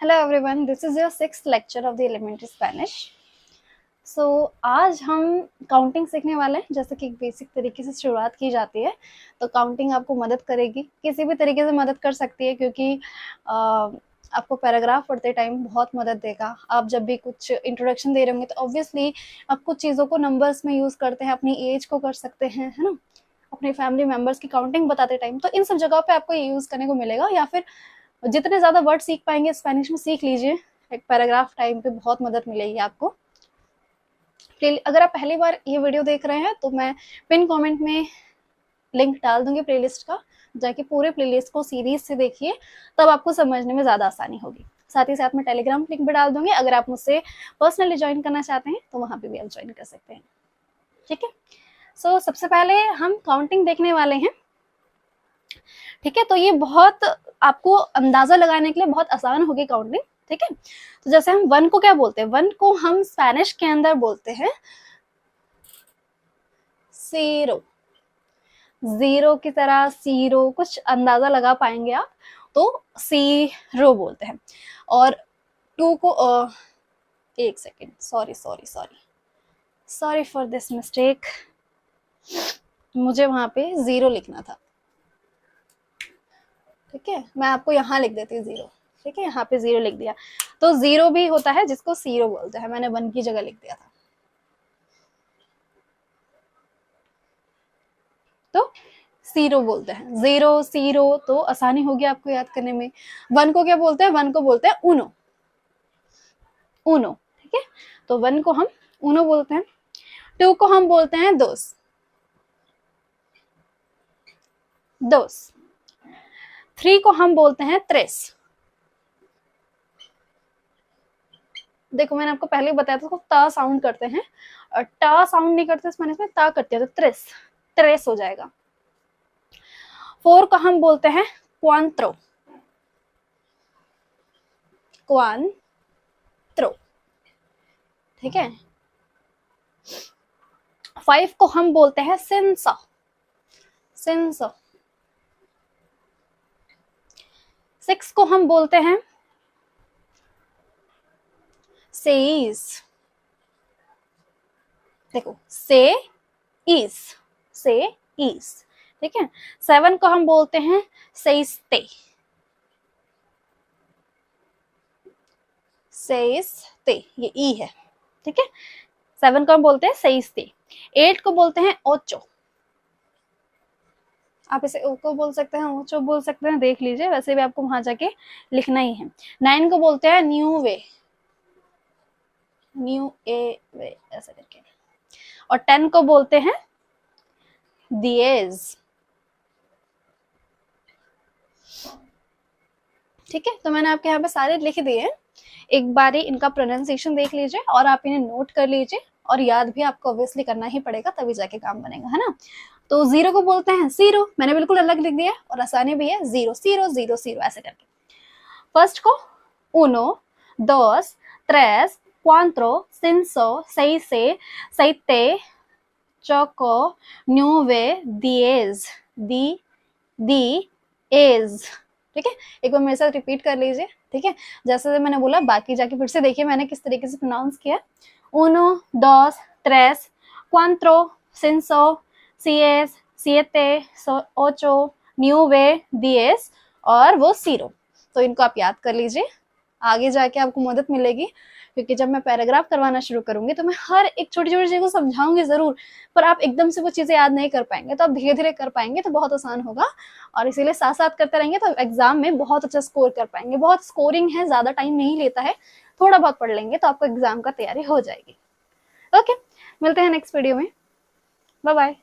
Hello everyone, this is your sixth lecture of the elementary Spanish. So आज हम counting सीखने वाले हैं। जैसे कि एक बेसिक तरीके से शुरुआत की जाती है तो काउंटिंग आपको मदद करेगी, किसी भी तरीके से मदद कर सकती है, क्योंकि आपको पैराग्राफ पढ़ते टाइम बहुत मदद देगा। आप जब भी कुछ इंट्रोडक्शन दे रहे होंगे तो ऑब्वियसली आप कुछ चीज़ों को नंबर्स में यूज़ करते हैं, अपनी एज को कर सकते हैं, है ना, अपने फैमिली मेम्बर्स की काउंटिंग बताते टाइम, तो इन सब जगह पे आपको ये यूज़ करने को मिलेगा। या फिर जितने ज़्यादा वर्ड सीख पाएंगे स्पेनिश में सीख लीजिए, एक पैराग्राफ टाइम पे बहुत मदद मिलेगी आपको। अगर आप पहली बार ये वीडियो देख रहे हैं तो मैं पिन कमेंट में लिंक डाल दूंगी प्लेलिस्ट का, जाके पूरे प्लेलिस्ट को सीरीज से देखिए, तब आपको समझने में ज़्यादा आसानी होगी। साथ ही साथ मैं टेलीग्राम लिंक भी डाल दूंगी, अगर आप मुझसे पर्सनली ज्वाइन करना चाहते हैं तो वहाँ पे भी आप ज्वाइन कर सकते हैं। ठीक है, सो सबसे पहले हम काउंटिंग देखने वाले हैं। ठीक है, तो ये बहुत आपको अंदाजा लगाने के लिए बहुत आसान होगी काउंटिंग। ठीक है, तो जैसे हम वन को क्या बोलते हैं, वन को हम स्पेनिश के अंदर बोलते हैं जीरो। जीरो की तरह सीरो, कुछ अंदाजा लगा पाएंगे आप, तो सीरो बोलते हैं। और टू को एक second, sorry for this mistake, मुझे वहां पे जीरो लिखना था। ठीक है, मैं आपको यहाँ लिख देती हूँ जीरो। ठीक है, यहाँ पे जीरो लिख दिया, तो जीरो भी होता है जिसको सीरो बोलते हैं, मैंने वन की जगह लिख दिया था। तो सीरो बोलते हैं, जीरो सीरो, तो आसानी होगी आपको याद करने में। वन को क्या बोलते हैं, वन को बोलते हैं उनो, उनो। ठीक है, तो वन को हम उनो बोलते हैं। टू को हम बोलते हैं दोस, दोस। थ्री को हम बोलते हैं त्रेस। देखो मैंने आपको पहले बताया था, उसको ता साउंड करते हैं, और टा साउंड नहीं करते स्पेनिश में, ता करते हैं, तो त्रेस, त्रेस हो जाएगा। फोर को हम बोलते हैं क्वांत्रो, क्वांत्रो। ठीक है, फाइव को हम बोलते हैं सिंसा, सिंसा। सिक्स को हम बोलते हैं सेइस, देखो से इस, से इस। ठीक है, सेवन को हम बोलते हैं सेइस्ते, सेइस्ते, ये ई है। ठीक है, सेवन को हम बोलते हैं सेइस्ते। एट को बोलते हैं ओचो, आप इसे ओ को बोल सकते हैं, ओचो बोल सकते हैं, देख लीजिए, वैसे भी आपको वहां जाके लिखना ही है। नाइन को बोलते हैं न्यू वे, न्यू ए वे ऐसा करके। और 10 को बोलते हैं दिएज। ठीक है, तो मैंने आपके यहाँ पे सारे लिख दिए हैं, एक बार ही इनका प्रोनाउंसिएशन देख लीजिए और आप इन्हें नोट कर लीजिए, और याद भी आपको ऑब्वियसली करना ही पड़ेगा, तभी जाके काम बनेगा, है ना। तो जीरो को बोलते हैं जीरो, मैंने बिल्कुल अलग लिख दिया, और आसानी भी है, जीरो जीरो जीरो जीरो ऐसे करके। फर्स्ट को उनो, दोस, त्रेस, cuatro, cinco, seis, siete, choco, nueve, diez, diez। ठीक है, एक बार मेरे साथ रिपीट कर लीजिए। ठीक है, जैसे मैंने बोला, बाकी जाके फिर से देखिए मैंने किस तरीके से प्रोनाउंस किया। उनो, दोस, त्रेस, cuatro, cinco, seis, siete, ocho, nueve, diez, और वो जीरो। तो इनको आप याद कर लीजिए, आगे जाके आपको मदद मिलेगी, क्योंकि जब मैं पैराग्राफ करवाना शुरू करूंगी तो मैं हर एक छोटी छोटी चीज को समझाऊंगी जरूर, पर आप एकदम से वो चीजें याद नहीं कर पाएंगे, तो आप धीरे धीरे कर पाएंगे तो बहुत आसान होगा, और इसीलिए साथ साथ करते रहेंगे तो एग्जाम में बहुत अच्छा स्कोर कर पाएंगे। बहुत स्कोरिंग है, ज्यादा टाइम नहीं लेता है, थोड़ा बहुत पढ़ लेंगे तो आपको एग्जाम का तैयारी हो जाएगी। ओके, मिलते हैं नेक्स्ट वीडियो में, बाय बाय।